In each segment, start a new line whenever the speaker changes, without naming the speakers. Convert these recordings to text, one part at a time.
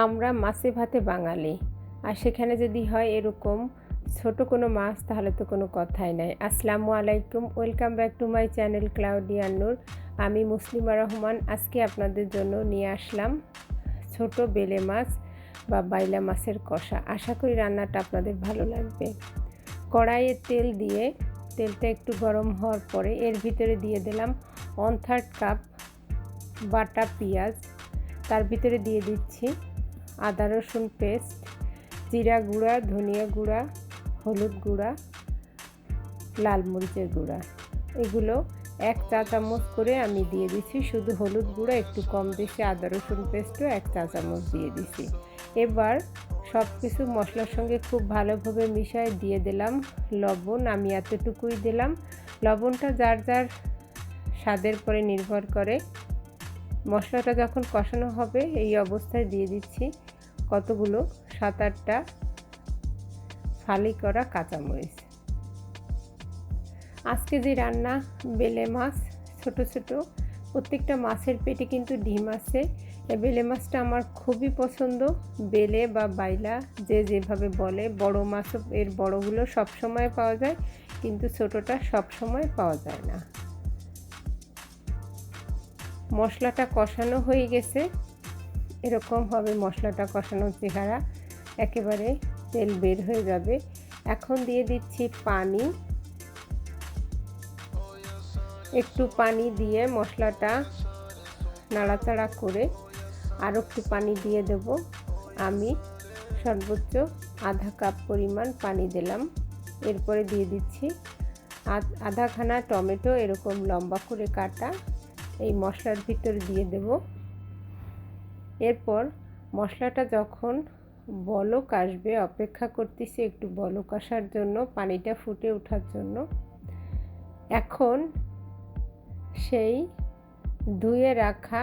আমরা মাছে ভাতে বাঙালি, আর সেখানে যদি হয় এরকম ছোট কোনো মাছ তাহলে তো কোনো কথাই নাই। আসসালামু আলাইকুম, welcome back to my channel ক্লাউডিয়ান নূর। আমি মুসলিমা রহমান। আজকে আপনাদের জন্য নিয়ে আসলাম ছোট বেলে মাছ বা বাইলা মাছের কষা। আশা করি রান্নাটা আপনাদের ভালো লাগবে। কড়াইয়ে তেল দিয়ে তেলটা একটু গরম হওয়ার পরে এর ভিতরে দিয়ে দিলাম 1/3 কাপ বাটা পেঁয়াজ। তার ভিতরে দিয়ে দিচ্ছি আদা রসুন পেস্ট, জিরা গুঁড়া, ধনিয়া গুঁড়া, হলুদ গুঁড়া, লাল মরিচের গুঁড়া। এগুলো 1 চা চামচ করে আমি দিয়ে দিচ্ছি। শুধু হলুদ গুঁড়া একটু কম দিচ্ছি, আদা রসুন পেস্টও 1 চা চামচ দিয়ে দিচ্ছি। এবার সব কিছু মশলার সঙ্গে খুব ভালোভাবে মিশিয়ে দিয়ে দিলাম লবণ। আমি এতটুকুই দিলাম। লবণটা যার যার স্বাদের পরে নির্ভর করে। মশলাটা যখন কষানো হবে এই অবস্থায় দিয়ে দিচ্ছি কতগুলো 7-8টা ফালি করা কাঁচামরিচ। আজকে যে রান্না বেলে মাছ ছোট ছোট, প্রত্যেকটা মাছের পেটে কিন্তু ডিম আছে। এই বেলে মাছটা আমার খুবই পছন্দ। বেলে বা বাইলা যে যেভাবে বলে, বড় মাছও এর বড়গুলো সব সময় পাওয়া যায়, কিন্তু ছোটটা সব সময় পাওয়া যায় না। মশলাটা কষানো হয়ে গেছে, এরকম হবে মশলাটা কষানোর চেহারা, একেবারে তেল বের হয়ে যাবে। এখন দিয়ে দিচ্ছি পানি। একটু পানি দিয়ে মশলাটা নাড়াচাড়া করে আরও একটু পানি দিয়ে দেব। আমি সর্বোচ্চ আধা কাপ পরিমাণ পানি দিলাম। এরপরে দিয়ে দিচ্ছি আধাখানা টমেটো এরকম লম্বা করে কাটা, এই মশলার ভিতরে দিয়ে দেব। এরপর মশলাটা যখন বলক আসবে, অপেক্ষা করতেছি একটু বলক আসার জন্য, পানিটা ফুটে ওঠার জন্য। এখন সেই ধুয়ে রাখা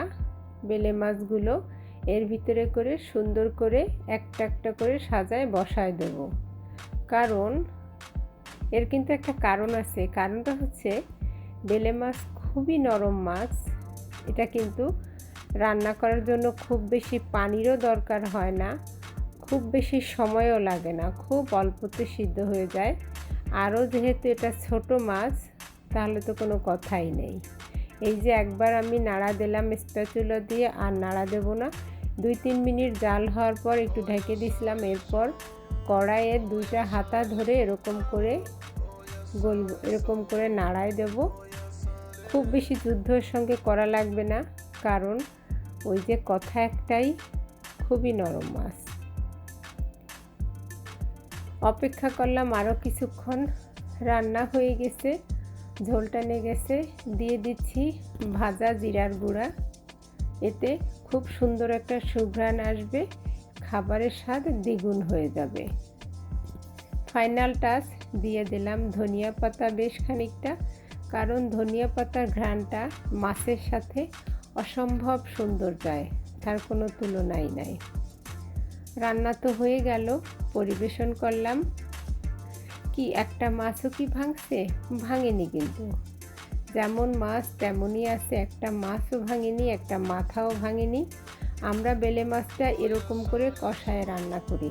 বেলে মাছগুলো এর ভিতরে করে সুন্দর করে একটা একটা করে সাজায় বসায় দেব। কারণ এর কিন্তু একটা কারণ আছে। কারণটা হচ্ছে বেলে মাছ খুবই নরম মাছ। এটা কিন্তু রান্না করার জন্য খুব বেশি পানিরও দরকার হয় না, খুব বেশি সময়ও লাগে না, খুব অল্পতে সিদ্ধ হয়ে যায়। আরও যেহেতু এটা ছোট মাছ, তাহলে তো কোনো কথাই নেই। এই যে একবার আমি নাড়া দিলাম স্প্যাচুলা দিয়ে, আর নাড়া দেব না। 2-3 মিনিট জাল হওয়ার পর একটু ঢেকে দিয়েছিলাম। এরপর কড়াইয়ের 2টা হাতা ধরে এরকম করে নাড়ায় দেব। খুব বেশি যুদ্ধের সঙ্গে করা লাগবে না, কারণ ওই যে কথা একটাই, খুবই নরম মাছ। অপেক্ষা করলাম আরও কিছুক্ষণ। রান্না হয়ে গেছে, ঝোলটা নিয়ে গেছে। দিয়ে দিচ্ছি ভাজা জিরার গুঁড়া। এতে খুব সুন্দর একটা সুঘ্রাণ আসবে, খাবারের স্বাদ দ্বিগুণ হয়ে যাবে। ফাইনাল টাচ দিয়ে দিলাম ধনিয়া পাতা বেশ খানিকটা, কারণ ধনিয়া পাতার ঘ্রাণটা মাছের সাথে অসম্ভব সুন্দর যায়, তার কোনো তুলনাই নাই। রান্না তো হয়ে গেল, পরিবেশন করলাম। কি একটা মাছও কি ভাঙছে? ভাঙেনি কিন্তু। যেমন মাছ তেমনই আছে, একটা মাছও ভাঙেনি, একটা মাথাও ভাঙেনি। আমরা বেলে মাছটা এরকম করে কষায় রান্না করি।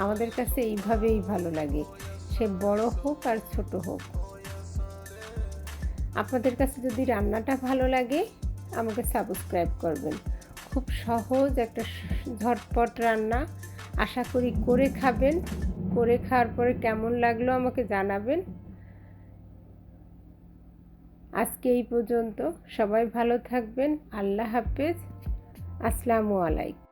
আমাদের কাছে এইভাবেই ভালো লাগে, সে বড় হোক আর ছোট হোক। আপনাদের কাছে যদি রান্নাটা ভালো লাগে আমাকে সাবস্ক্রাইব করবেন। খুব সহজ একটা ঝটপট রান্না। আশা করি করে খাবেন। করে খাওয়ার পরে কেমন লাগলো আমাকে জানাবেন। আজকে এই পর্যন্ত। সবাই ভালো থাকবেন। আল্লাহ হাফেজ। আসসালামু আলাইকুম।